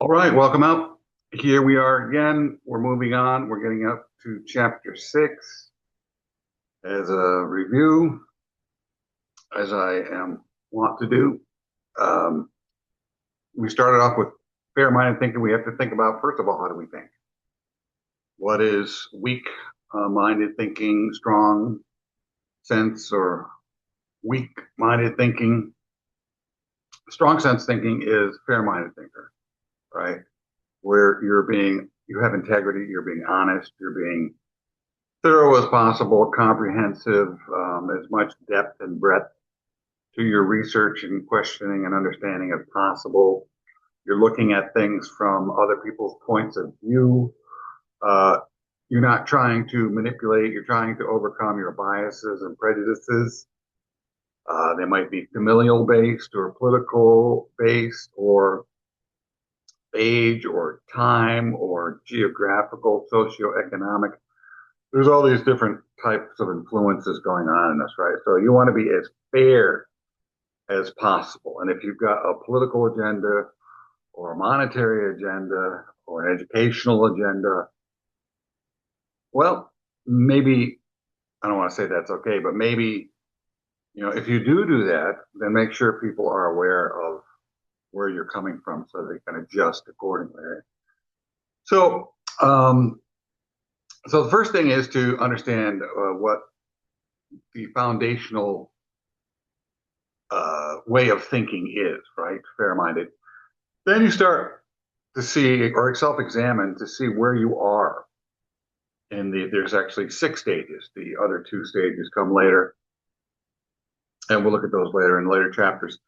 All right, welcome out. Here we are again. We're moving on. We're getting up to chapter 6 as a review, as I am want to do. Um, we started off with fair-minded thinking. We have to think about, first of all, how do we think? What is weak-minded thinking, strong sense, or weak-minded thinking? Strong sense thinking is fair-minded thinker, right? Where you have integrity, you're being honest, you're being thorough as possible, comprehensive, as much depth and breadth to your research and questioning and understanding as possible. You're looking at things from other people's points of view. Uh, you're not trying to manipulate, you're trying to overcome your biases and prejudices. They might be familial based or political based or age or time or geographical, socioeconomic. There's all these different types of influences going on in us, right? So you want to be as fair as possible. And if you've got a political agenda or a monetary agenda or an educational agenda, well, maybe I don't want to say that's okay, but maybe, if you do that, then make sure people are aware of where you're coming from so they can adjust accordingly. Right? So, um, so the first thing is to understand what the foundational way of thinking is, right? Fair minded. Then you start to see or self examine to see where you are. There's actually 6 stages. The other 2 stages come later, and we'll look at those later in later chapters.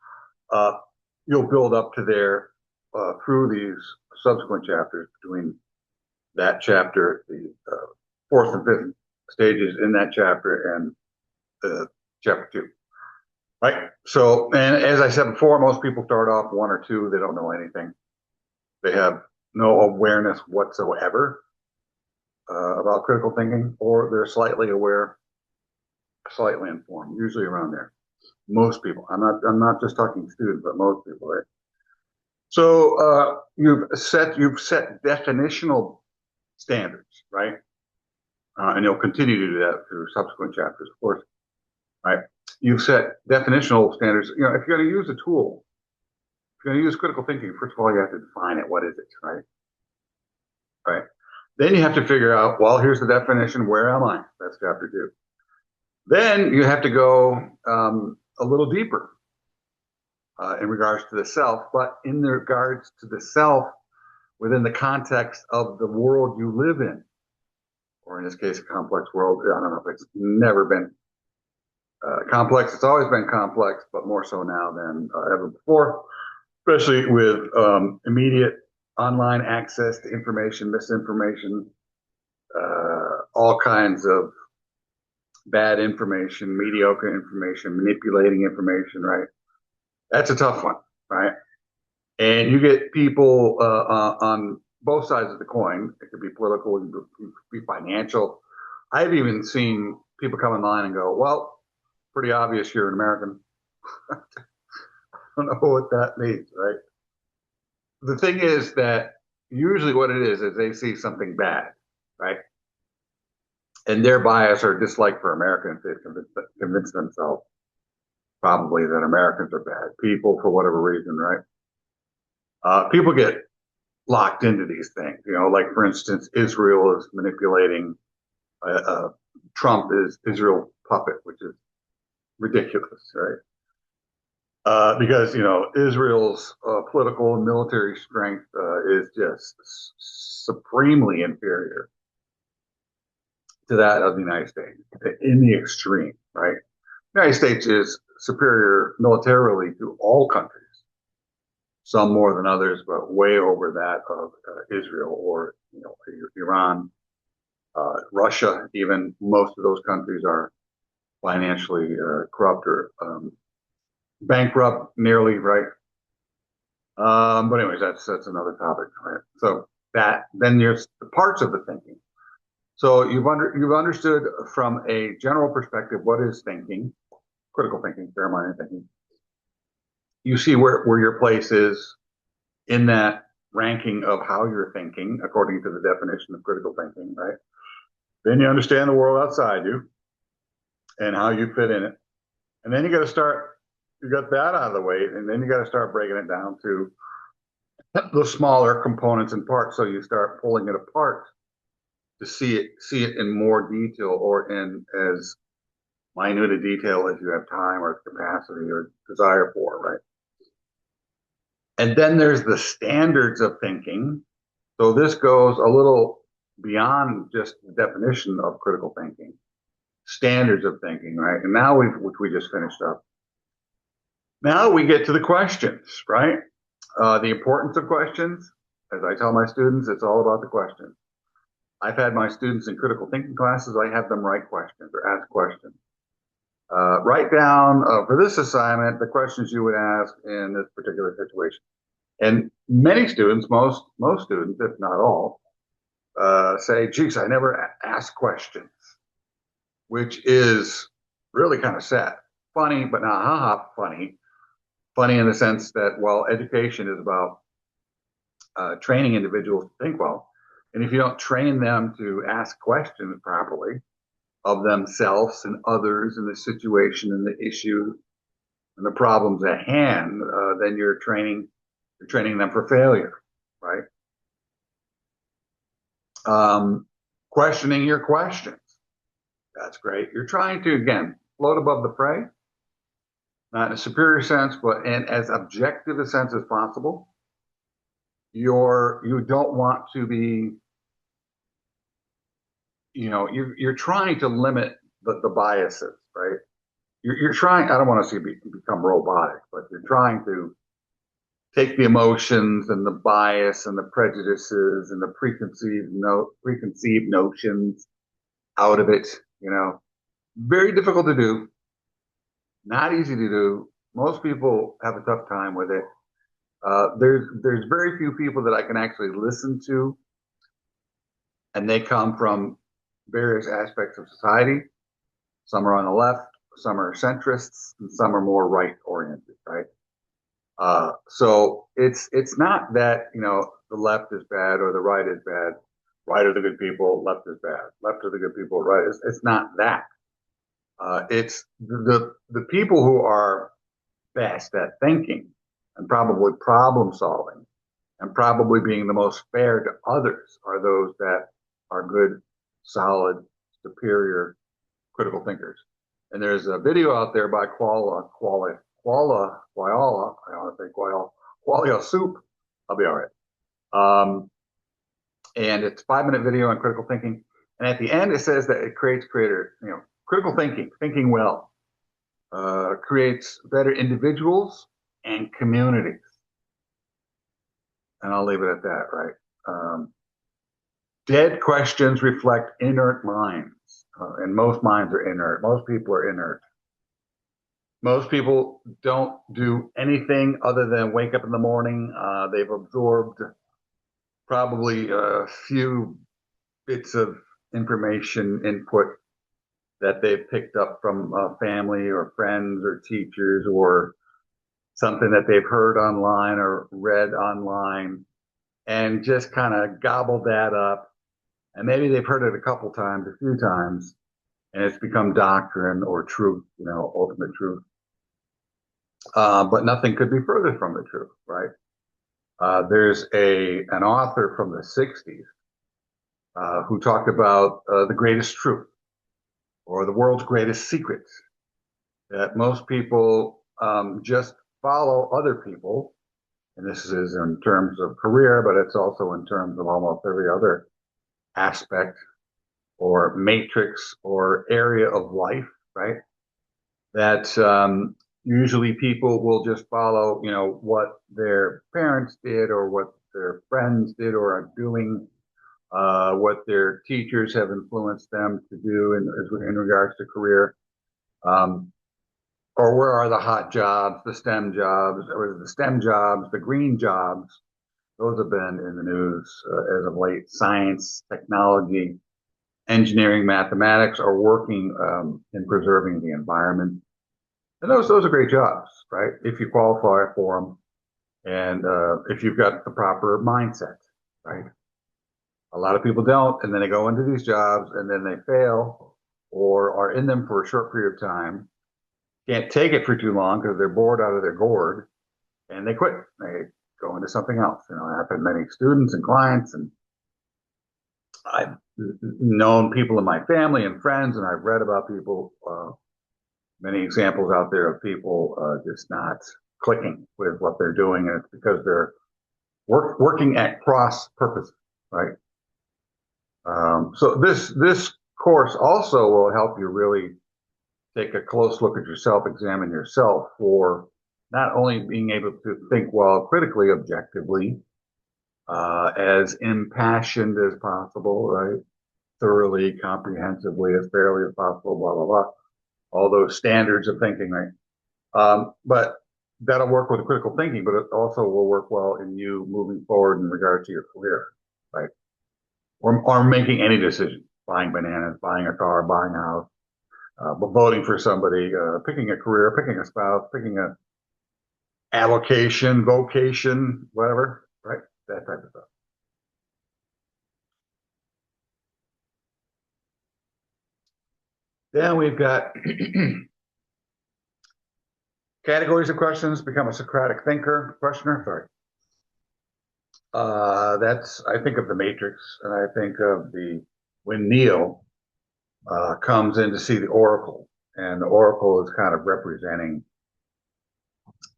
Uh, you'll build up to there through these subsequent chapters between that chapter, the fourth and fifth stages in that chapter, and chapter 2. Right. So, and as I said before, most people start off 1 or 2. They don't know anything. They have no awareness whatsoever about critical thinking, or they're slightly aware, slightly informed, usually around there. Most people. I'm not just talking students, but most people. Right? So you've set definitional standards, right? And you'll continue to do that through subsequent chapters, of course. Right? You've set definitional standards. If you're going to use a tool, if you're going to use critical thinking, first of all, you have to define it. What is it, right? Right. Then you have to figure out, well, here's the definition. Where am I? That's chapter 2. Then you have to go a little deeper in regards to the self, but in regards to the self within the context of the world you live in, or in this case, a complex world. I don't know if it's never been complex. It's always been complex, but more so now than ever before, especially with immediate online access to information, misinformation, all kinds of bad information, mediocre information, manipulating information, right? That's a tough one, right? And you get people on both sides of the coin. It could be political, it could be financial. I've even seen people come in line and go, well, pretty obvious you're an American. I don't know what that means, right? The thing is that usually what it is they see something bad, right? And their bias or dislike for Americans, they convince themselves probably that Americans are bad people for whatever reason, right? People get locked into these things, like for instance, Israel is manipulating Trump is Israel puppet, which is ridiculous, right? Because Israel's political and military strength is just supremely inferior to that of the United States in the extreme, right? The United States is superior militarily to all countries, some more than others, but way over that of Israel or Iran, Russia. Even most of those countries are financially corrupt or bankrupt, nearly, right? But anyways, that's another topic, right? So that then there's the parts of the thinking. So you've understood from a general perspective what is thinking, critical thinking, fair-minded thinking. You see where your place is in that. ranking of how you're thinking according to the definition of critical thinking, right? Then you understand the world outside you and how you fit in it. And then you got to start, you got that out of the way, and then you got to start breaking it down to the smaller components and parts. So you start pulling it apart to see it in more detail or in as minute a detail as you have time or capacity or desire for, right? And then there's the standards of thinking. So this goes a little beyond just the definition of critical thinking, standards of thinking, right? And now which we just finished up. Now we get to the questions, right? The importance of questions. As I tell my students, it's all about the questions. I've had my students in critical thinking classes, I have them write questions or ask questions. Write down for this assignment the questions you would ask in this particular situation. And many students, most students, if not all, say, geez, I never ask questions, which is really kind of sad. Funny, but not haha funny. Funny in the sense that, well, education is about training individuals to think well. And if you don't train them to ask questions properly of themselves and others and the situation and the issue and the problems at hand, then you're training them for failure, right? Questioning your questions. That's great. You're trying to, again, float above the fray, not in a superior sense, but in as objective a sense as possible. You don't want to be, you're trying to limit the biases, right? You're trying, I don't want to say become robotic, but you're trying to take the emotions and the bias and the prejudices and the preconceived notions out of it, Very difficult to do, not easy to do. Most people have a tough time with it. There's very few people that I can actually listen to, and they come from various aspects of society. Some are on the left, some are centrists, and some are more right oriented, right? So it's not that the left is bad or the right is bad. Right are the good people, left is bad. Left are the good people, right? It's not that. It's the people who are best at thinking and probably problem solving and probably being the most fair to others are those that are good, solid, superior critical thinkers. And there's a video out there by Qualia, I want to say Qualia Soup. I'll be all right. And it's a 5-minute video on critical thinking. And at the end, it says that it creates critical thinking well, creates better individuals and communities. And I'll leave it at that, right? Dead questions reflect inert minds. And most minds are inert. Most people are inert. Most people don't do anything other than wake up in the morning. They've absorbed probably a few bits of information input that they've picked up from family or friends or teachers or something that they've heard online or read online and just kind of gobbled that up. And maybe they've heard it a few times, and it's become doctrine or truth, ultimate truth. But nothing could be further from the truth, right? There's an author from the 60s who talked about the greatest truth or the world's greatest secret, that most people just follow other people. And this is in terms of career, but it's also in terms of almost every other aspect or matrix or area of life, right? That usually people will just follow, what their parents did or what their friends did or are doing, what their teachers have influenced them to do in regards to career. Or where are the hot jobs, the STEM jobs, or the STEM jobs, the green jobs? Those have been in the news as of late. Science, technology, engineering, mathematics are working in preserving the environment. And those are great jobs, right? If you qualify for them. And if you've got the proper mindset, right? A lot of people don't, and then they go into these jobs and then they fail or are in them for a short period of time, can't take it for too long because they're bored out of their gourd, and they quit. They go into something else. You know, I have many students and clients, and I've known people in my family and friends, and I've read about people, many examples out there of people just not clicking with what they're doing, and it's because they're working at cross purposes, right? So this course also will help you really take a close look at yourself, examine yourself for not only being able to think well critically, objectively, as impassioned as possible, right? Thoroughly, comprehensively, as fairly as possible, blah, blah, blah. All those standards of thinking, right? But that'll work with critical thinking, but it also will work well in you moving forward in regard to your career, right? Or making any decision, buying bananas, buying a car, buying a house, voting for somebody, picking a career, picking a spouse, picking a avocation, vocation, whatever, right? That type of stuff. Then we've got categories of questions, become a Socratic thinker, questioner, sorry. That's, I think of the Matrix, and I think of when Neo comes in to see the Oracle, and the Oracle is kind of representing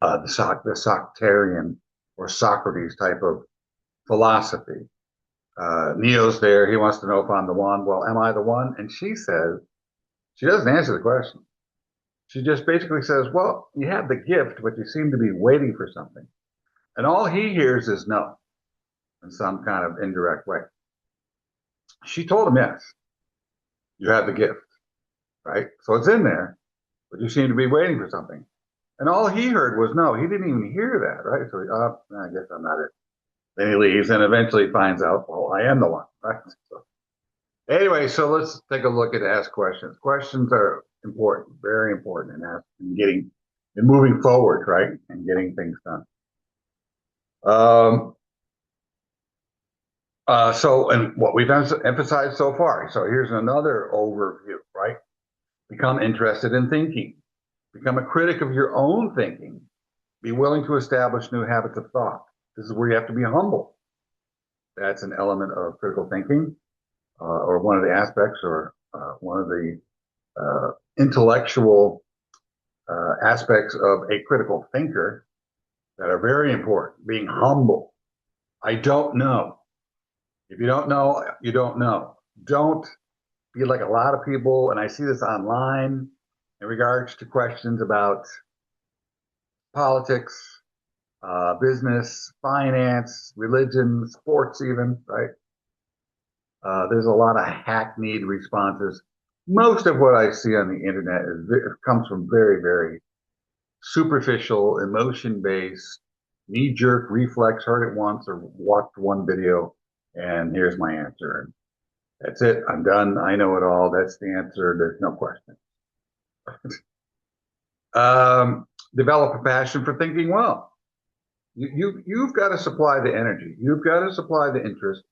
the Soctarian or Socrates type of philosophy. Neo's there. He wants to know if I'm the one. Well, am I the one? And she says, she doesn't answer the question. She just basically says, well, you have the gift, but you seem to be waiting for something. And all he hears is no in some kind of indirect way. She told him, yes, you have the gift, right? So it's in there, but you seem to be waiting for something. And all he heard was no. He didn't even hear that, right? So I guess I'm not it. Then he leaves and eventually finds out, well, I am the one, right? So, anyway, so let's take a look at ask questions. Questions are important, very important in moving forward, right? And getting things done. And what we've emphasized so far. So here's another overview, right? Become interested in thinking. Become a critic of your own thinking. Be willing to establish new habits of thought. This is where you have to be humble. That's an element of critical thinking, or one of the aspects, or one of the intellectual aspects of a critical thinker that are very important. Being humble. I don't know. If you don't know, you don't know. Don't be like a lot of people, and I see this online in regards to questions about politics, business, finance, religion, sports, even, right? There's a lot of hackneyed responses. Most of what I see on the internet comes from very, very superficial, emotion-based, knee-jerk reflex, heard it once or watched one video, and here's my answer. And that's it. I'm done. I know it all. That's the answer. There's no question. Develop a passion for thinking well. You've got to supply the energy. You've got to supply the interest.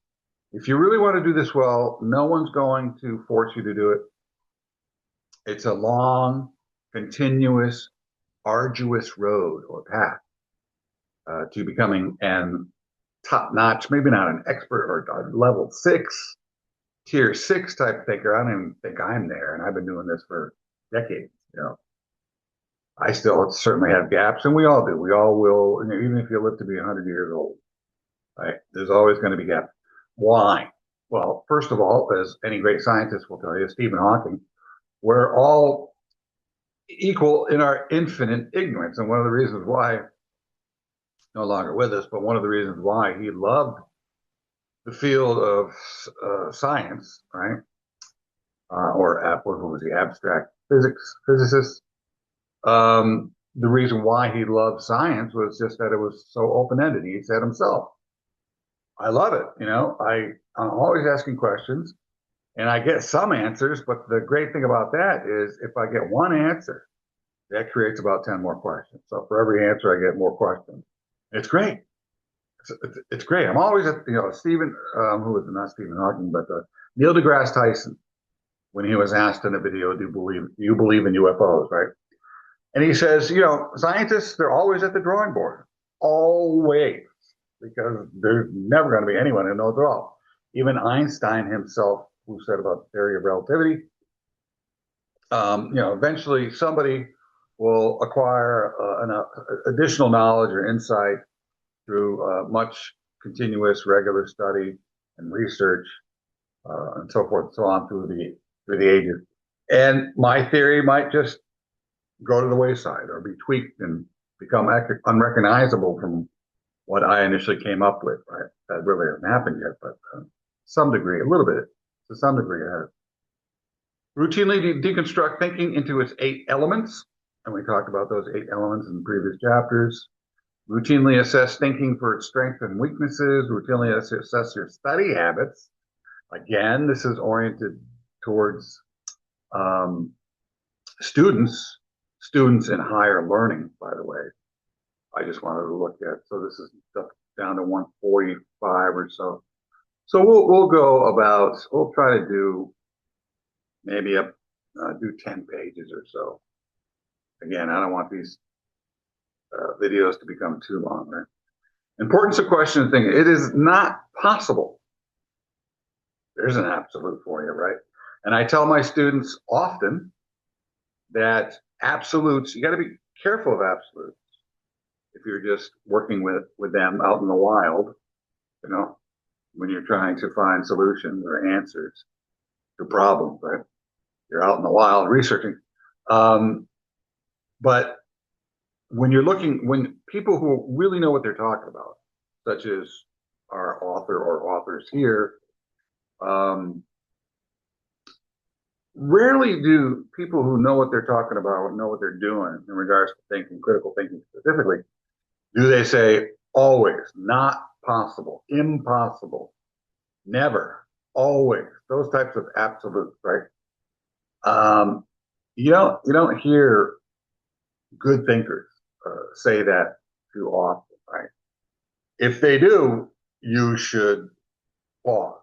If you really want to do this well, no one's going to force you to do it. It's a long, continuous, arduous road or path to becoming an top-notch, maybe not an expert or a level 6, tier 6 type thinker. I don't even think I'm there, and I've been doing this for decades. You know, I still certainly have gaps, and we all do. We all will, even if you live to be 100 years old, right? There's always going to be gaps. Why? Well, first of all, as any great scientist will tell you, Stephen Hawking, we're all equal in our infinite ignorance. And one of the reasons why, no longer with us, but one of the reasons why he loved the field of science, right? What was he, abstract physicist? The reason why he loved science was just that it was so open-ended. He said himself, I love it. I'm always asking questions and I get some answers, but the great thing about that is if I get one answer, that creates about 10 more questions. So for every answer, I get more questions. It's great. It's great. I'm always at, Stephen, who was not Stephen Hawking, but Neil deGrasse Tyson, when he was asked in a video, do you believe in UFOs, right? And he says, scientists, they're always at the drawing board, always, because there's never going to be anyone who knows it all. Even Einstein himself, who said about the theory of relativity, eventually somebody will acquire additional knowledge or insight through much continuous, regular study and research, and so forth and so on through the ages. And my theory might just go to the wayside or be tweaked and become unrecognizable from what I initially came up with. Right? That really hasn't happened yet, but some degree, a little bit, to some degree, it has. Routinely deconstruct thinking into its 8 elements, and we talked about those 8 elements in previous chapters. Routinely assess thinking for its strengths and weaknesses. Routinely assess your study habits. Again, this is oriented towards students in higher learning, by the way. I just wanted to look at, so this is down to 145 or so. So we'll try to do maybe do 10 pages or so. Again, I don't want these videos to become too long, right? Importance of question and thinking. It is not possible. There's an absolute for you, right? And I tell my students often that absolutes, you got to be careful of absolutes. If you're just working with them out in the wild, when you're trying to find solutions or answers to problems, right? You're out in the wild researching. But when people who really know what they're talking about, such as our author or authors here, rarely do people who know what they're talking about, know what they're doing in regards to thinking, critical thinking specifically, do they say always, not possible, impossible, never, always, those types of absolutes, right? You don't hear good thinkers say that too often, right? If they do, you should pause.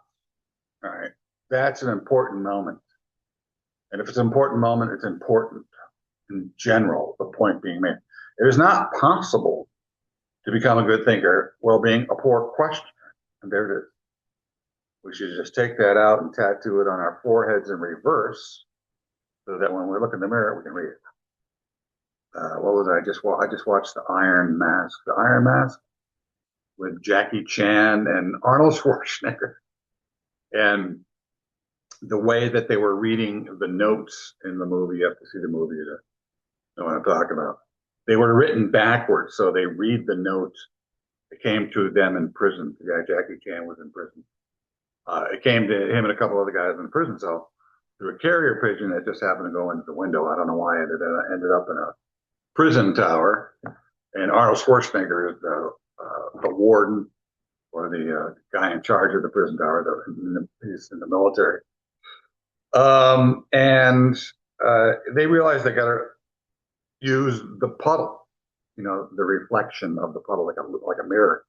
All right, that's an important moment, and if it's an important moment, it's important in general. The point being made, it is not possible to become a good thinker while being a poor questioner. And there it is. We should just take that out and tattoo it on our foreheads in reverse, so that when we look in the mirror, we can read it. What was I just watched the Iron Mask. The Iron Mask with Jackie Chan and Arnold Schwarzenegger, and the way that they were reading the notes in the movie. You have to see the movie to know what I'm talking about. They were written backwards, so they read the notes. It came to them in prison. The guy Jackie Chan was in prison. It came to him and a couple other guys in the prison cell through a carrier pigeon that just happened to go into the window. I don't know why it ended up in a prison tower. And Arnold Schwarzenegger is the warden or the guy in charge of the prison tower. He's in the military. And they realized they got to use the puddle, the reflection of the puddle, like a mirror,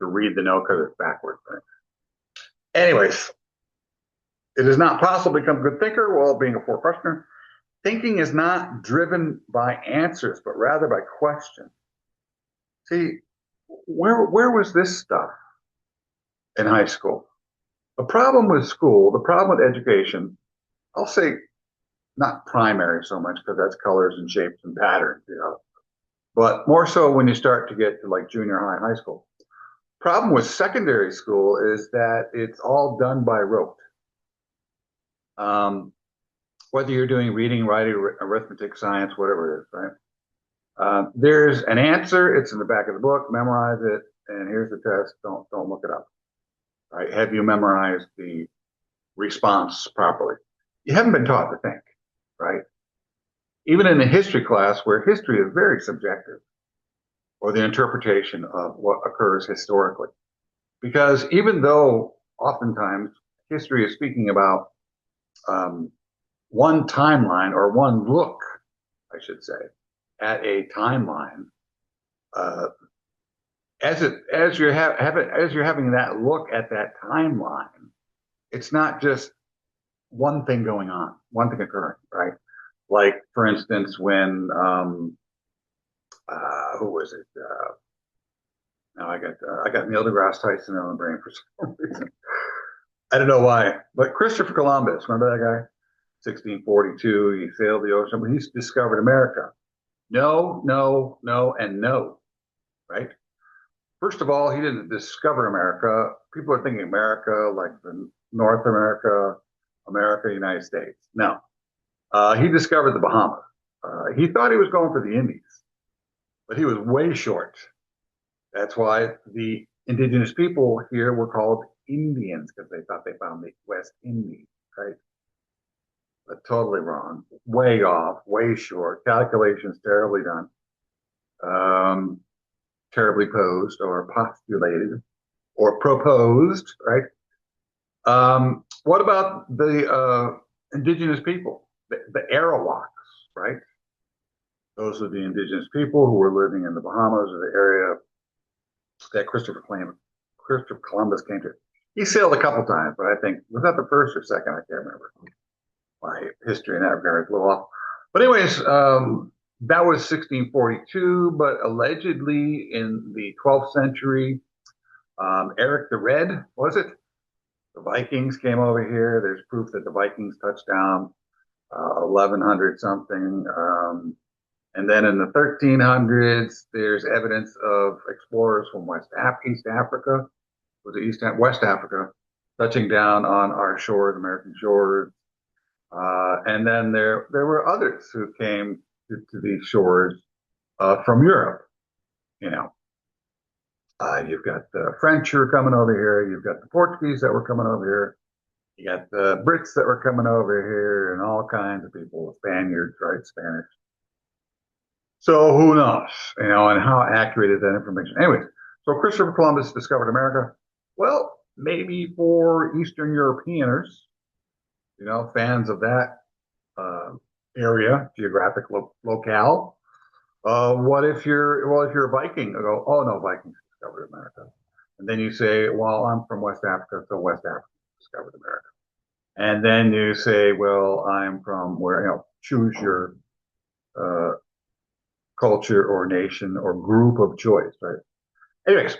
to read the note because it's backwards. Right? Anyways, it is not possible to become a good thinker while being a poor questioner. Thinking is not driven by answers, but rather by questions. See, where was this stuff in high school? The problem with school, the problem with education, I'll say not primary so much because that's colors and shapes and patterns, but more so when you start to get to like junior high school. Problem with secondary school is that it's all done by rote. Whether you're doing reading, writing, arithmetic, science, whatever it is, right? There's an answer. It's in the back of the book. Memorize it, and here's the test. Don't look it up. Right? Have you memorized the response properly? You haven't been taught to think, right? Even in a history class where history is very subjective, or the interpretation of what occurs historically. Because even though oftentimes history is speaking about one timeline or one look, I should say, at a timeline, as you're as you're having that look at that timeline, it's not just one thing going on, one thing occurring, right? Like for instance, when who was it? Now I got Neil deGrasse Tyson on the brain for some reason. I don't know why, but Christopher Columbus, remember that guy? 1642, he sailed the ocean, but he's discovered America. No, no, no, and no, right? First of all, he didn't discover America. People are thinking America like the North America, America, United States. No, he discovered the Bahamas. He thought he was going for the Indies, but he was way short. That's why the indigenous people here were called Indians because they thought they found the West Indies, right? But totally wrong, way off, way short. Calculations terribly done, um, terribly posed or postulated or proposed, right? What about the indigenous people, the Arawaks, right? Those are the indigenous people who were living in the Bahamas or the area that Christopher Columbus came to. He sailed a couple times, but I think was that the first or second? I can't remember. My history in that regard is a little off. But anyways, that was 1642. But allegedly in the 12th century, Eric the Red was it? The Vikings came over here. There's proof that the Vikings touched down 1100 something. And then in the 1300s, there's evidence of explorers from East Africa, was it West Africa, touching down on our shores, American shores. And then there were others who came to these shores from Europe. You know, you've got the French who are coming over here. You've got the Portuguese that were coming over here. You got the Brits that were coming over here, and all kinds of people, Spaniards, right? Spanish. So who knows, you know, and how accurate is that information? Anyways, so Christopher Columbus discovered America. Well, maybe for Eastern Europeans, you know, fans of that uh, area, geographic locale. What if you're a Viking? I go, oh no, Vikings discovered America. And then you say, well, I'm from West Africa, so West Africa discovered America. And then you say, well, I'm from where, you know, choose your uh, culture or nation or group of choice, right? Anyways,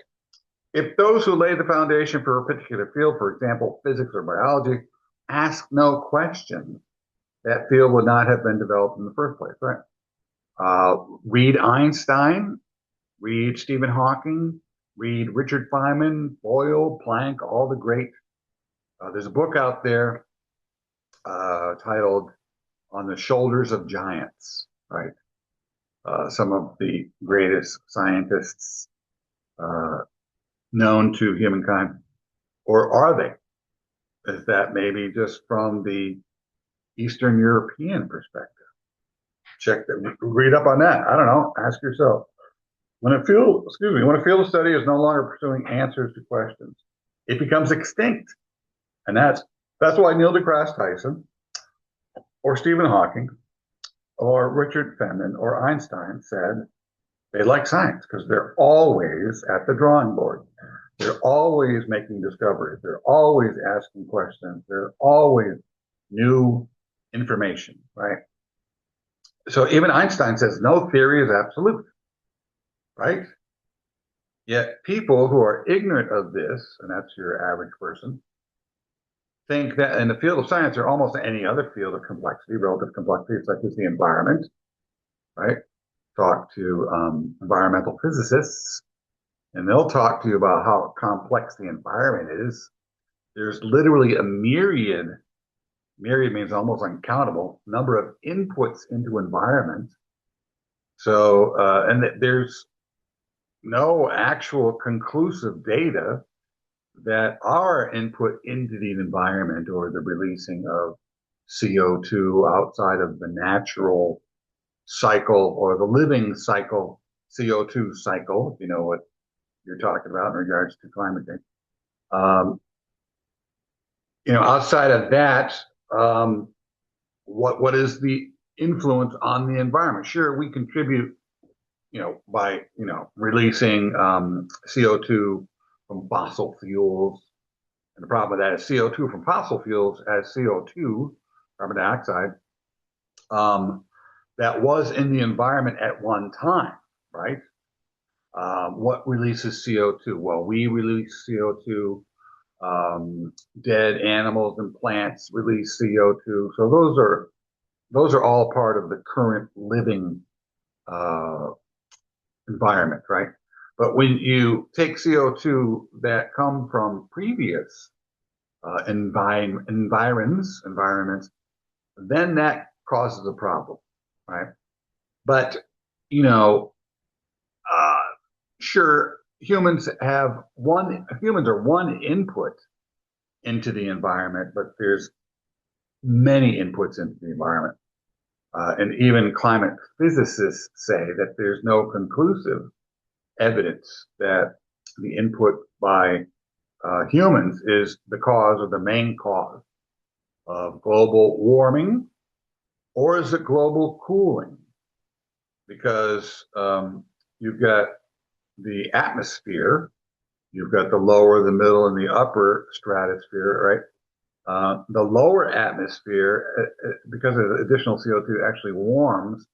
if those who lay the foundation for a particular field, for example, physics or biology, ask no question, that field would not have been developed in the first place, right? Read Einstein, read Stephen Hawking, read Richard Feynman, Boyle, Planck, all the great. There's a book out there titled On the Shoulders of Giants, right? Some of the greatest scientists known to humankind, or are they? Is that maybe just from the Eastern European perspective? Check that. Read up on that. I don't know. Ask yourself. When a field of study is no longer pursuing answers to questions, it becomes extinct, and that's why Neil deGrasse Tyson, or Stephen Hawking, or Richard Feynman, or Einstein said they like science because they're always at the drawing board. They're always making discoveries. They're always asking questions. They're always new information, right? So even Einstein says no theory is absolute, right? Yet people who are ignorant of this, and that's your average person, think that in the field of science or almost any other field of complexity, relative complexity, such as the environment, right? Talk to environmental physicists, and they'll talk to you about how complex the environment is. There's literally a myriad means almost uncountable, number of inputs into environment. So, and there's no actual conclusive data that our input into the environment or the releasing of CO2 outside of the natural cycle or the living cycle, CO2 cycle, if you know what you're talking about in regards to climate change. Outside of that, what is the influence on the environment? Sure, we contribute, by releasing CO2 from fossil fuels. And the problem with that is CO2 from fossil fuels as CO2, carbon dioxide, that was in the environment at one time, right? What releases CO2? Well, we release CO2. Dead animals and plants release CO2. So those are all part of the current living environment, right? But when you take CO2 that come from previous environments, then that causes a problem, right? But you know, uh, sure, humans are one input into the environment, but there's many inputs into the environment. And even climate physicists say that there's no conclusive evidence that the input by humans is the cause or the main cause of global warming, or is it global cooling? Because you've got the atmosphere, you've got the lower, the middle, and the upper stratosphere, right? The lower atmosphere, because of additional CO2, actually warms,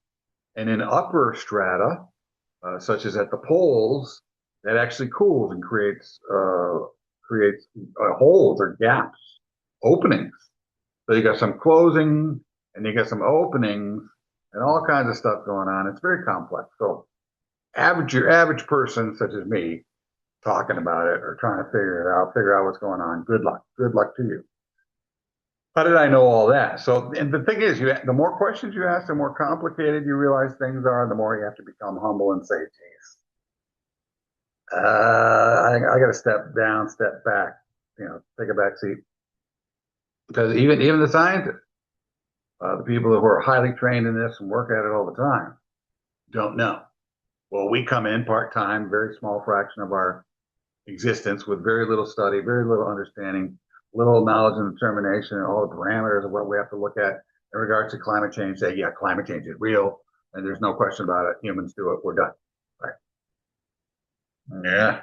and in upper strata, such as at the poles, that actually cools and creates holes or gaps, openings. So you got some closing and you got some openings and all kinds of stuff going on. It's very complex. So your average person such as me talking about it or trying to figure out what's going on. Good luck. Good luck to you. How did I know all that? So, and the thing is, the more questions you ask, the more complicated you realize things are, the more you have to become humble and say, geez, I got to step down, step back, take a back seat. Because even the scientists, the people who are highly trained in this and work at it all the time, don't know. Well, we come in part-time, very small fraction of our existence with very little study, very little understanding, little knowledge and determination, and all the parameters of what we have to look at in regards to climate change. Say, yeah, climate change is real, and there's no question about it. Humans do it. We're done. Right? Yeah.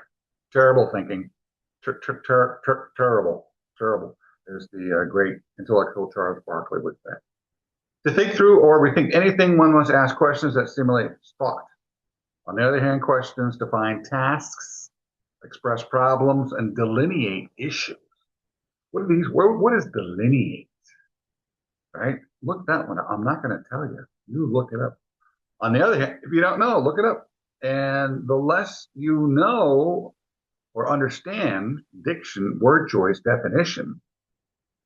Terrible thinking. Terrible. Terrible. There's the great intellectual Charles Barkley would say. To think through or rethink anything, one must ask questions that stimulate thought. On the other hand, questions define tasks, express problems, and delineate issues. What are these? What is delineate? Right? Look that one up. I'm not going to tell you. You look it up. On the other hand, if you don't know, look it up. And the less you know or understand diction, word choice, definition,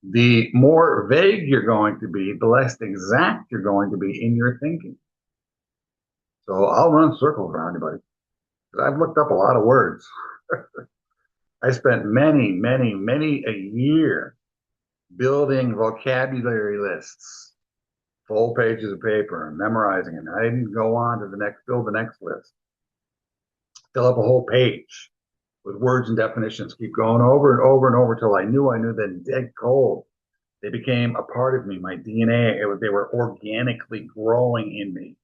the more vague you're going to be, the less exact you're going to be in your thinking. So I'll run circles around you, buddy. I've looked up a lot of words. I spent many a year building vocabulary lists, full pages of paper, and memorizing it. I didn't go on to build the next list. Fill up a whole page with words and definitions. Keep going over and over and over till I knew them dead cold. They became a part of me, my DNA. They were organically growing in me.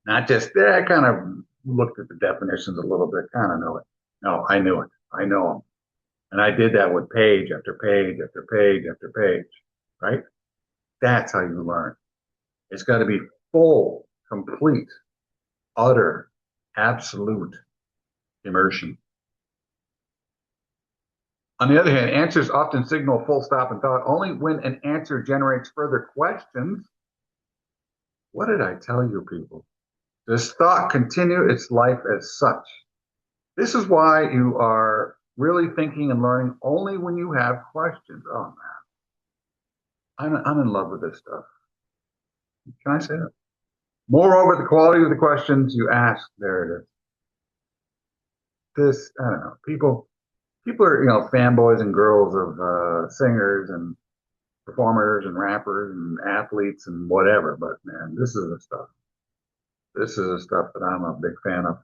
Not just, I kind of looked at the definitions a little bit, kind of know it. No, I knew it. I know them. And I did that with page after page after page after page, right? That's how you learn. It's got to be full, complete, utter, absolute immersion. On the other hand, answers often signal full stop and thought only when an answer generates further questions. What did I tell you, people? Does thought continue its life as such? This is why you are really thinking and learning only when you have questions. Oh man, I'm in love with this stuff. Can I say that? Moreover, the quality of the questions you ask, there it is. This, I don't know, people are, fanboys and girls of singers and performers and rappers and athletes and whatever, but man, this is the stuff. This is the stuff that I'm a big fan of.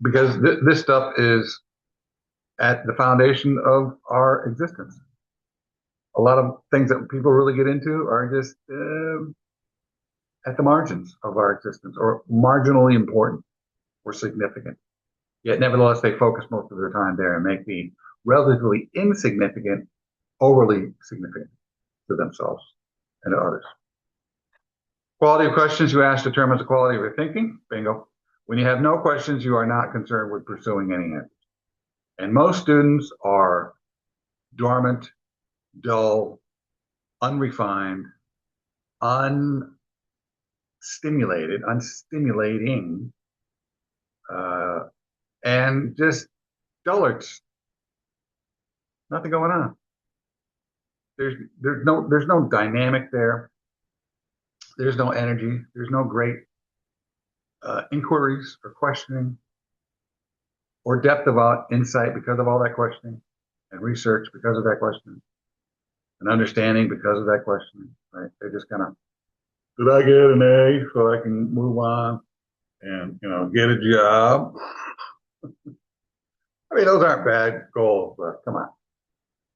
Because this stuff is at the foundation of our existence. A lot of things that people really get into are just at the margins of our existence, or marginally important or significant. Yet nevertheless, they focus most of their time there and make the relatively insignificant overly significant to themselves and to others. Quality of questions you ask determines the quality of your thinking. Bingo. When you have no questions, you are not concerned with pursuing any answers. And most students are dormant, dull, unrefined, unstimulating, and just dullards. Nothing going on. There's no dynamic there. There's no energy. There's no great inquiries or questioning or depth of insight because of all that questioning, and research because of that questioning, and understanding because of that questioning. Right? They just kind of, did I get an A so I can move on and get a job? I mean, those aren't bad goals, but come on.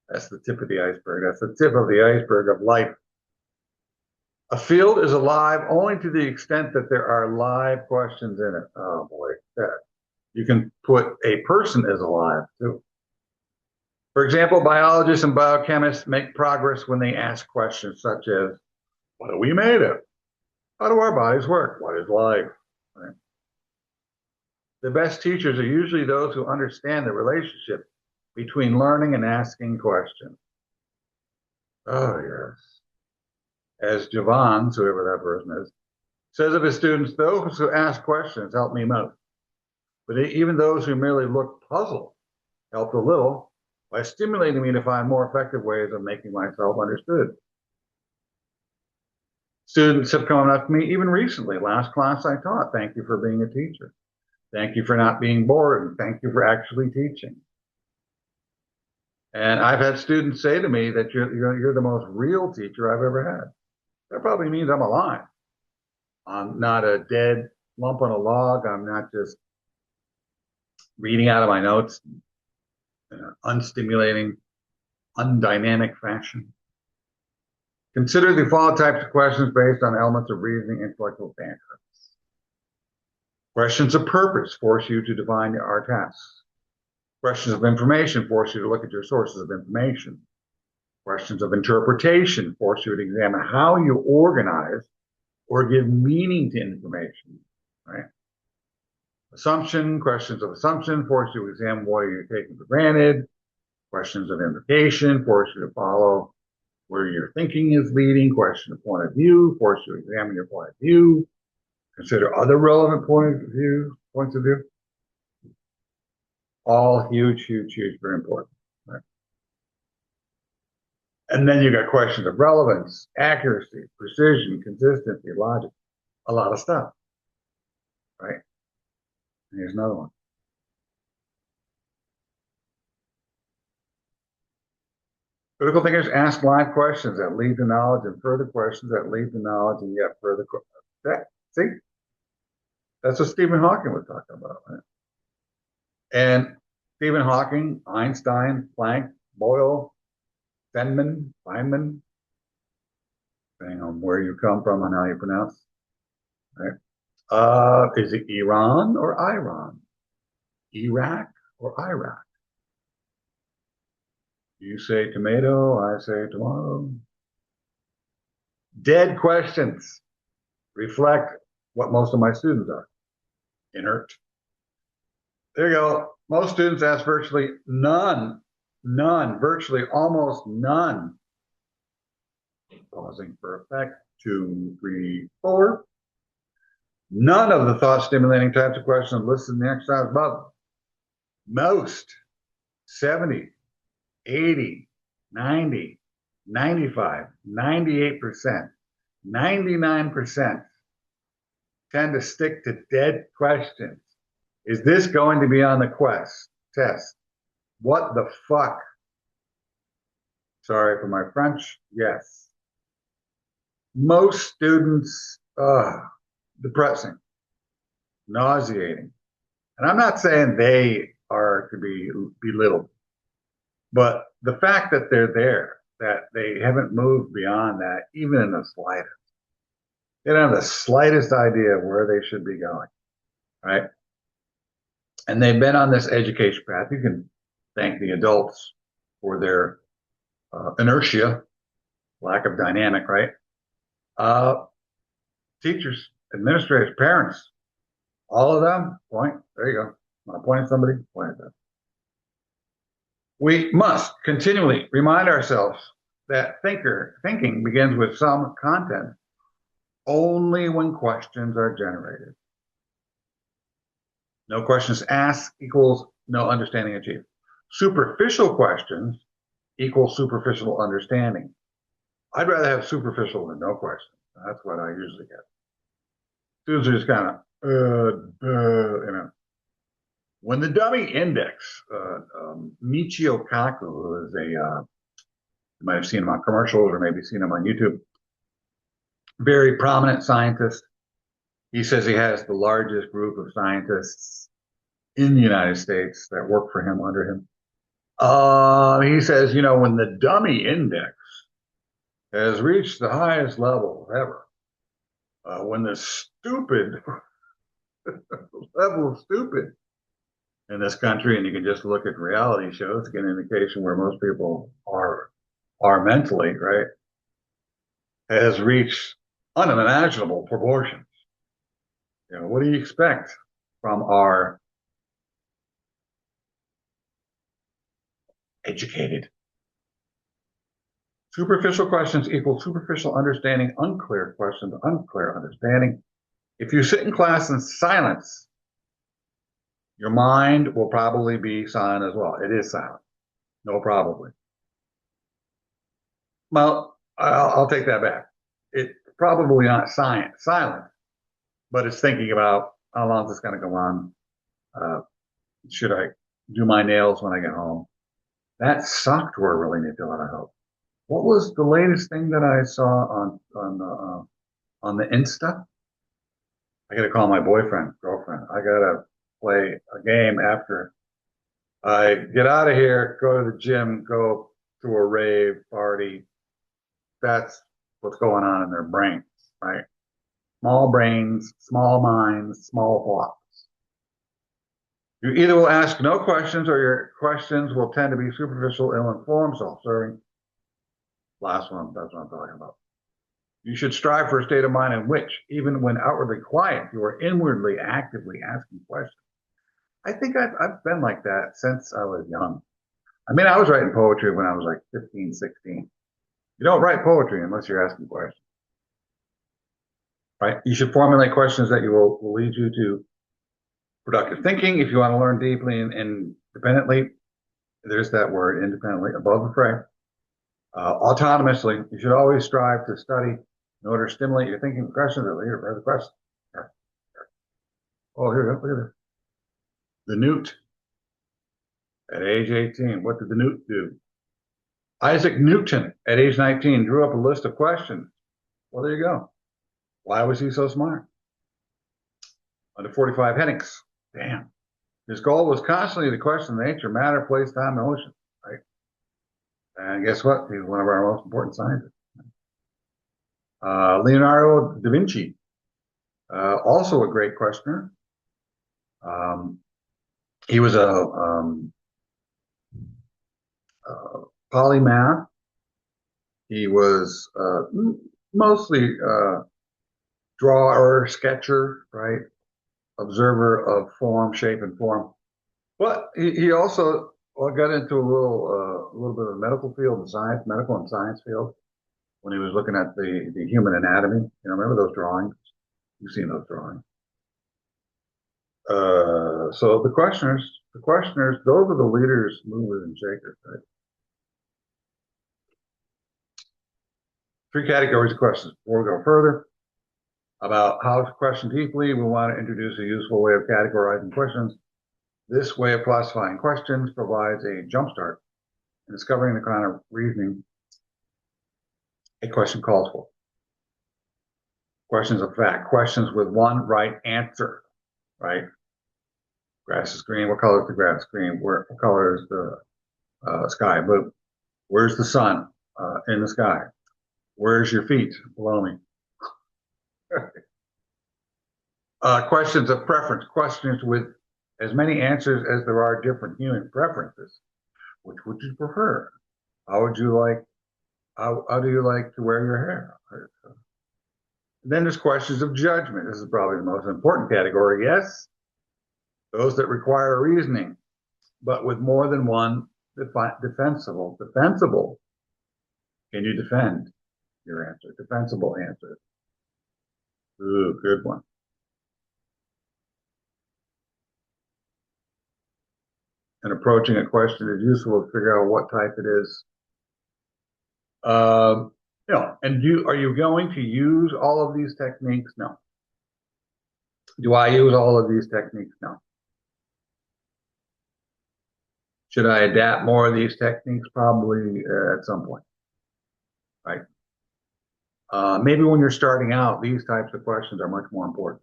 That's the tip of the iceberg. That's the tip of the iceberg of life. A field is alive only to the extent that there are live questions in it. Oh boy, you can put a person as alive too. For example, biologists and biochemists make progress when they ask questions such as, what are we made of? How do our bodies work? What is life? Right? The best teachers are usually those who understand the relationship between learning and asking questions. Oh, yes. As Javons, whoever that person is, says of his students, those who ask questions help me most. But even those who merely look puzzled helped a little by stimulating me to find more effective ways of making myself understood. Students have come up to me even recently. Last class I taught, thank you for being a teacher. Thank you for not being bored, and thank you for actually teaching. And I've had students say to me that you're the most real teacher I've ever had. That probably means I'm alive. I'm not a dead lump on a log. I'm not just reading out of my notes in an unstimulating, undynamic fashion. Consider the following types of questions based on elements of reasoning, intellectual standards. Questions of purpose force you to define our tasks. Questions of information force you to look at your sources of information. Questions of interpretation force you to examine how you organize or give meaning to information, right? Questions of assumption force you to examine what you're taking for granted. Questions of implication force you to follow where your thinking is leading. Question of point of view force you to examine your point of view. Consider other relevant points of view. All huge, very important. Right? And then you got questions of relevance, accuracy, precision, consistency, logic, a lot of stuff. Right? And here's another one. Critical thinkers ask live questions that lead to knowledge, and further questions that lead to knowledge, and yet further questions. See? That's what Stephen Hawking was talking about, right? And Stephen Hawking, Einstein, Planck, Boyle, Feynman, depending on where you come from and how you pronounce, right? Is it Iran or Iran? Iraq or Iraq? You say tomato, I say tomato. Dead questions reflect what most of my students are. Inert. There you go. Most students ask virtually none, virtually almost none. Pausing for effect. 2, 3, 4. None of the thought-stimulating types of questions listed in the exercise above. Most, 70, 80, 90, 95, 98%, 99% tend to stick to dead questions. Is this going to be on the test? What the fuck? Sorry for my French. Yes. Most students, depressing, nauseating. And I'm not saying they are to be belittled, but the fact that they're there, that they haven't moved beyond that, even in the slightest, They don't have the slightest idea of where they should be going, right? And they've been on this education path. You can thank the adults for their inertia, lack of dynamic, right? Uh, Teachers, administrators, parents, all of them, point, there you go. Want to point at somebody? Point at them. We must continually remind ourselves that thinking begins with some content only when questions are generated. No questions asked equals no understanding achieved. Superficial questions equals superficial understanding. I'd rather have superficial than no questions. That's what I usually get. Students are just kind of, you know. When the dummy index, Michio Kaku, who is you might have seen him on commercials or maybe seen him on YouTube, very prominent scientist. He says he has the largest group of scientists in the United States that work for him, under him. He says, when the dummy index has reached the highest level ever, when the stupid level of stupid in this country, and you can just look at reality shows to get an indication where most people are mentally, right, has reached unimaginable proportions. What do you expect from our educated? Superficial questions equal superficial understanding, unclear questions, unclear understanding. If you sit in class in silence, your mind will probably be silent as well. It is silent. No, probably. Well, I'll take that back. It's probably not silent, but it's thinking about how long is this going to go on? Should I do my nails when I get home? That software really needs a lot of help. What was the latest thing that I saw on the Insta? I got to call my girlfriend. I got to play a game after I get out of here, go to the gym, go to a rave party. That's what's going on in their brains, right? Small brains, small minds, small thoughts. You either will ask no questions or your questions will tend to be superficial, ill-informed, self-serving. Last one, that's what I'm talking about. You should strive for a state of mind in which, even when outwardly quiet, you are inwardly actively asking questions. I think I've been like that since I was young. I mean, I was writing poetry when I was like 15, 16. You don't write poetry unless you're asking questions, right? You should formulate questions that will lead you to productive thinking. If you want to learn deeply and independently, there's that word, independently, above the fray. Autonomously, you should always strive to study in order to stimulate your thinking questions or lead further questions. Oh, here we go. Look at this. The newt at age 18. What did the newt do? Isaac Newton at age 19 drew up a list of questions. Well, there you go. Why was he so smart? Under 45 headings. Damn. His goal was constantly to question nature, matter, place, time, and ocean. Right? And guess what? He's one of our most important scientists. Leonardo da Vinci, also a great questioner. He was a polymath. He was mostly drawer, sketcher, right? Observer of form, shape, and form. But he also got into a little bit of the medical field and science, medical and science field, when he was looking at the human anatomy. Remember those drawings? You've seen those drawings. So the questioners, those are the leaders, movers, and shakers, right? 3 categories of questions. Before we go further about how to question deeply, we want to introduce a useful way of categorizing questions. This way of classifying questions provides a jumpstart in discovering the kind of reasoning a question calls for. Questions of fact, questions with one right answer, right? Grass is green. What color is the grass? Green. What color is the sky? Blue. Where's the sun in the sky? Where's your feet? Below me. Questions of preference, questions with as many answers as there are different human preferences. Which would you prefer? How would you like, how do you like to wear your hair? Then there's questions of judgment. This is probably the most important category. Yes, those that require reasoning, but with more than one defensible. Defensible. Can you defend your answer? Defensible answer. Ooh, good one. And approaching a question is useful to figure out what type it is. And are you going to use all of these techniques? No. Do I use all of these techniques? No. Should I adapt more of these techniques? Probably at some point, right? Maybe when you're starting out, these types of questions are much more important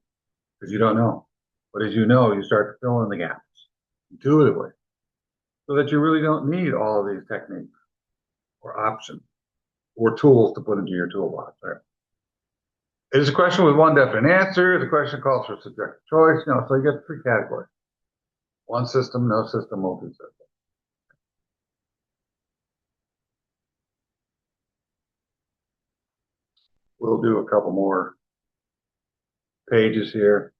because you don't know. But as you know, you start to fill in the gaps intuitively so that you really don't need all of these techniques or options or tools to put into your toolbox. Right? It is a question with one definite answer. The question calls for subjective choice. So you get three categories. One system, no system, multi-system. We'll do a couple more pages here.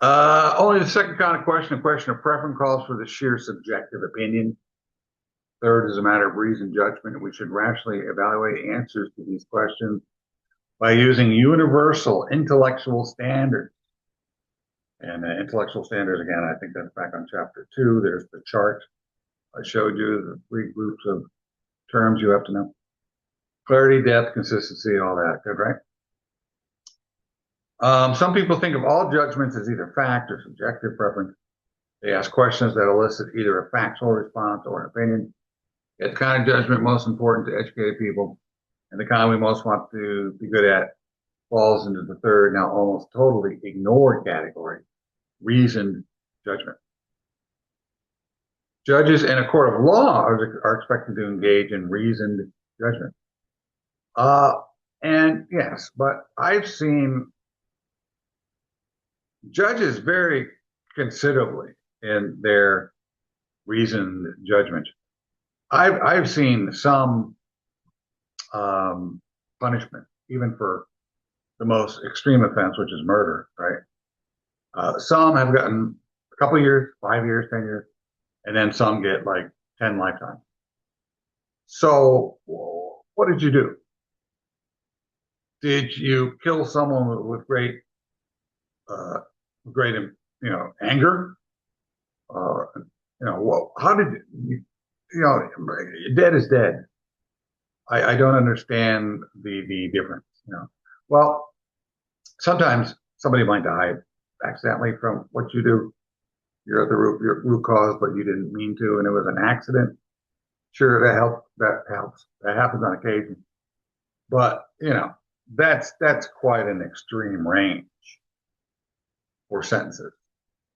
Only the second kind of question, a question of preference, calls for the sheer subjective opinion. Third is a matter of reason, judgment, and we should rationally evaluate answers to these questions by using universal intellectual standards. And intellectual standards, again, I think that's back on chapter 2. There's the chart I showed you, the three groups of terms you have to know. Clarity, depth, consistency, all that. Good, right? Some people think of all judgments as either fact or subjective preference. They ask questions that elicit either a factual response or an opinion. It's the kind of judgment most important to educated people, and the kind we most want to be good at falls into the third, now almost totally ignored category, reasoned judgment. Judges in a court of law are expected to engage in reasoned judgment. And yes, but I've seen judges vary considerably in their reasoned judgment. I've seen some punishment, even for the most extreme offense, which is murder, right? Some have gotten a couple of years, 5 years, 10 years, and then some get like 10 lifetimes. So what did you do? Did you kill someone with great, anger? How did dead is dead. I don't understand the difference. Well, sometimes somebody might die accidentally from what you do. You're at the root cause, but you didn't mean to, and it was an accident. Sure, that helps. That happens on occasion. But that's quite an extreme range for sentences.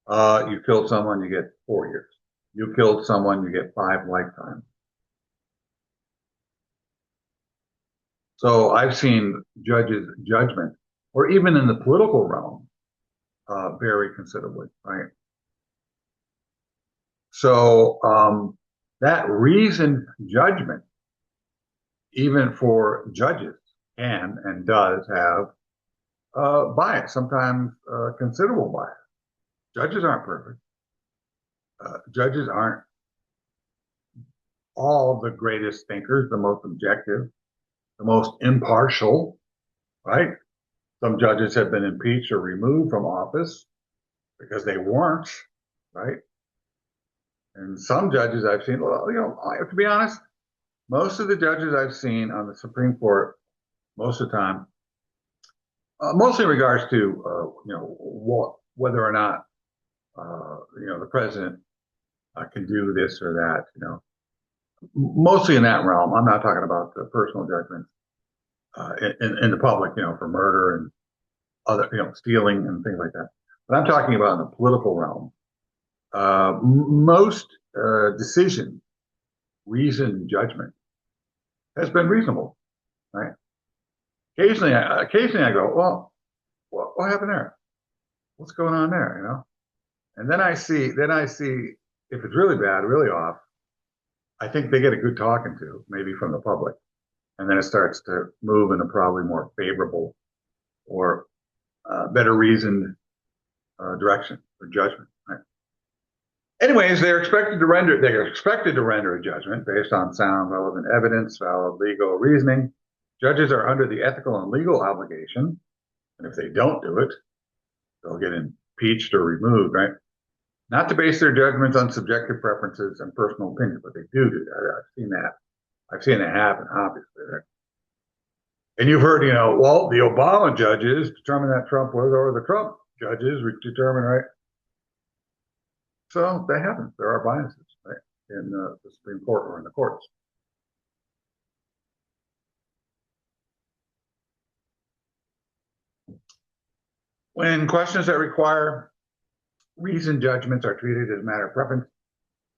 You killed someone, you get 4 years. You killed someone, you get 5 lifetimes. So I've seen judges' judgment, or even in the political realm, vary considerably, right? So that reasoned judgment, even for judges, can and does have bias, sometimes considerable bias. Judges aren't perfect. Judges aren't all the greatest thinkers, the most objective, the most impartial, right? Some judges have been impeached or removed from office because they weren't, right? And some judges I've seen, to be honest, most of the judges I've seen on the Supreme Court, most of the time, mostly in regards to, whether or not, the president can do this or that, mostly in that realm. I'm not talking about the personal judgments in the public, for murder and other, stealing and things like that. But I'm talking about in the political realm. Most decision, reasoned judgment has been reasonable, right? Occasionally I go, well, what happened there? What's going on there? And then I see if it's really bad, really off. I think they get a good talking to, maybe from the public, and then it starts to move in a probably more favorable or better reasoned direction or judgment. Right? Anyways, they're expected to render a judgment based on sound, relevant evidence, valid legal reasoning. Judges are under the ethical and legal obligation, and if they don't do it, they'll get impeached or removed, right? Not to base their judgments on subjective preferences and personal opinions, but they do that. I've seen that. I've seen that happen, obviously, right? And you've heard, well, the Obama judges determined that Trump was, or the Trump judges determined, right? So that happens. There are biases, right, in the Supreme Court or in the courts. When questions that require reasoned judgments are treated as a matter of preference,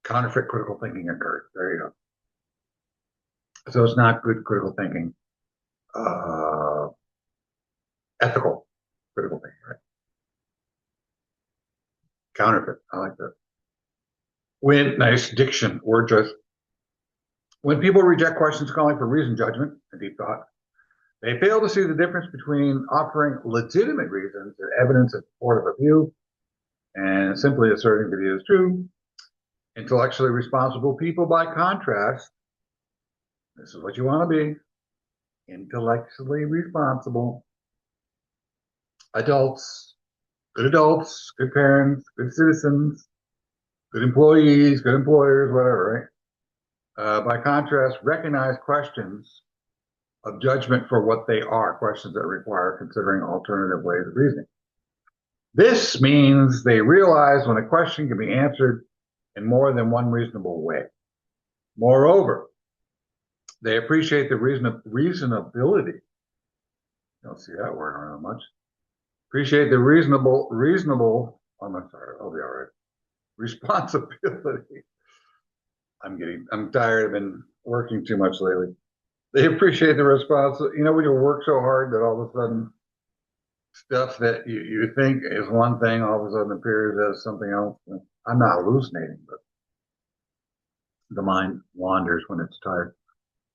counterfeit critical thinking occurs. There you go. So it's not good critical thinking, ethical critical thinking, right? Counterfeit. I like that. Nice diction, word choice. When people reject questions calling for reasoned judgment and deep thought, they fail to see the difference between offering legitimate reasons and evidence in support of a view and simply asserting the view is true. Intellectually responsible people, by contrast, this is what you want to be, intellectually responsible adults, good parents, good citizens, good employees, good employers, whatever, right? By contrast, recognize questions of judgment for what they are, questions that require considering alternative ways of reasoning. This means they realize when a question can be answered in more than one reasonable way. Moreover, they appreciate the reasonability. You don't see that word around much. Appreciate the reasonable, I'm sorry, I'll be all right. Responsibility. I'm tired. I've been working too much lately. They appreciate the responsibility. When you work so hard that all of a sudden stuff that you think is one thing, all of a sudden appears as something else. I'm not hallucinating, but the mind wanders when it's tired.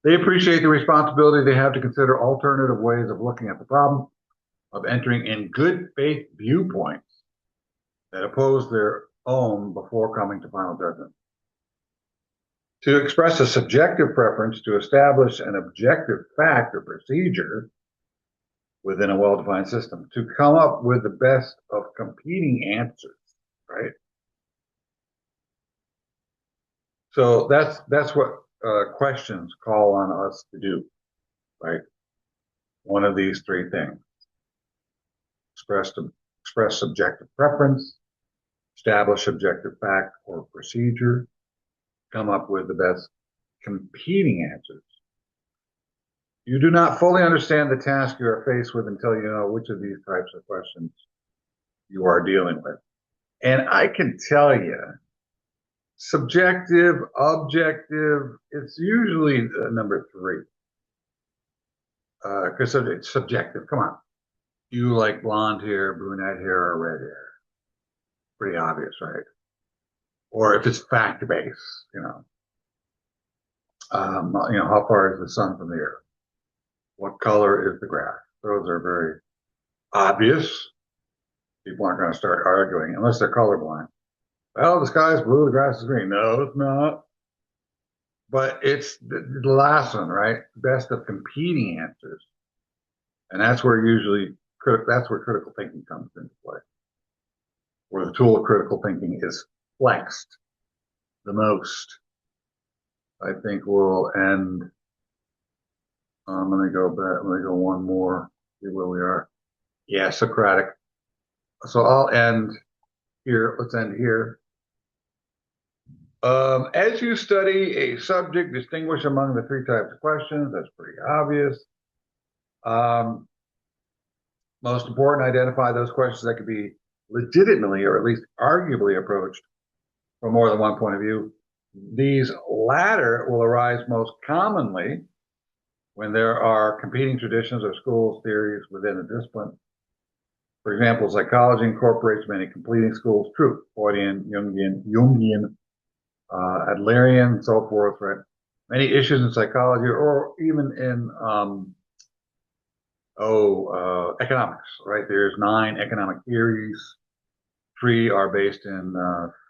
They appreciate the responsibility they have to consider alternative ways of looking at the problem, of entering in good faith viewpoints that oppose their own before coming to final judgment. To express a subjective preference, to establish an objective fact or procedure within a well-defined system, to come up with the best of competing answers, right? So that's what questions call on us to do, right? One of these three things: express subjective preference, establish objective fact or procedure, come up with the best competing answers. You do not fully understand the task you are faced with until you know which of these types of questions you are dealing with. And I can tell you, subjective, objective, it's usually number three. Because it's subjective. Come on. You like blonde hair, brunette hair, or red hair. Pretty obvious, right? Or if it's fact-based, how far is the sun from the earth? What color is the grass? Those are very obvious. People aren't going to start arguing unless they're colorblind. Well, the sky is blue, the grass is green. No, it's not. But it's the last one, right? Best of competing answers. And that's where critical thinking comes into play. Where the tool of critical thinking is flexed the most. I think we'll end. Let me go back. Let me go one more. See where we are. Yeah, Socratic. So I'll end here. Let's end here. As you study a subject, distinguish among the three types of questions. That's pretty obvious. Most important, identify those questions that could be legitimately or at least arguably approached from more than one point of view. These latter will arise most commonly when there are competing traditions or schools, theories within a discipline. For example, psychology incorporates many competing schools, truth, Freudian, Jungian, Adlerian, and so forth, right? Many issues in psychology or even in economics, right? There's 9 economic theories. 3 are based in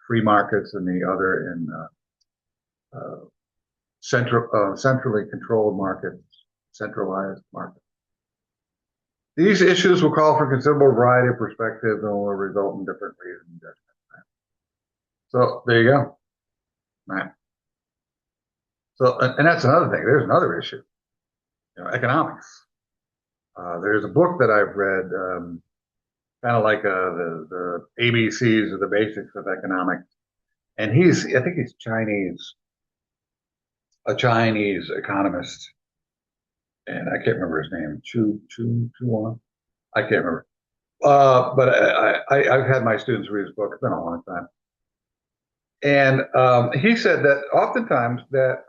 free markets, and the other in centrally controlled markets, centralized markets. These issues will call for considerable variety of perspectives and will result in different reasons. So there you go. Right. So, and that's another thing. There's another issue. Economics. There's a book that I've read, kind of like the ABCs or the basics of economics. And I think he's Chinese, a Chinese economist. And I can't remember his name. Chuan. I can't remember. But I've had my students read his book. It's been a long time. And he said that oftentimes that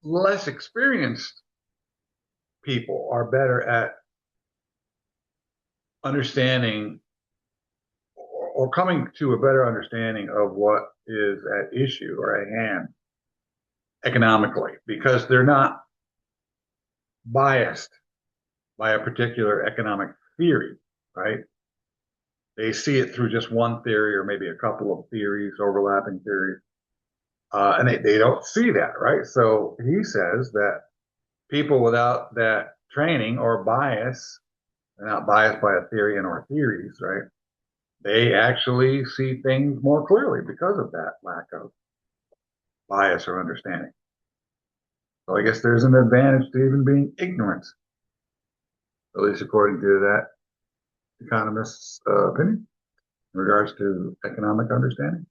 less experienced people are better at understanding or coming to a better understanding of what is at issue or at hand economically, because they're not biased by a particular economic theory, right? They see it through just one theory or maybe a couple of theories, overlapping theories. And they don't see that, right? So he says that people without that training or bias, they're not biased by a theory and or theories, right? They actually see things more clearly because of that lack of bias or understanding. So I guess there's an advantage to even being ignorant, at least according to that economist's opinion in regards to economic understanding.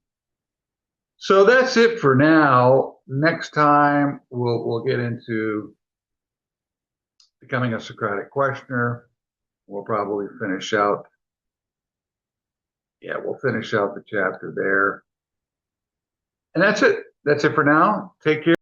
So that's it for now. Next time we'll get into becoming a Socratic questioner. We'll probably finish out. Yeah, we'll finish out the chapter there. And that's it. That's it for now. Take care.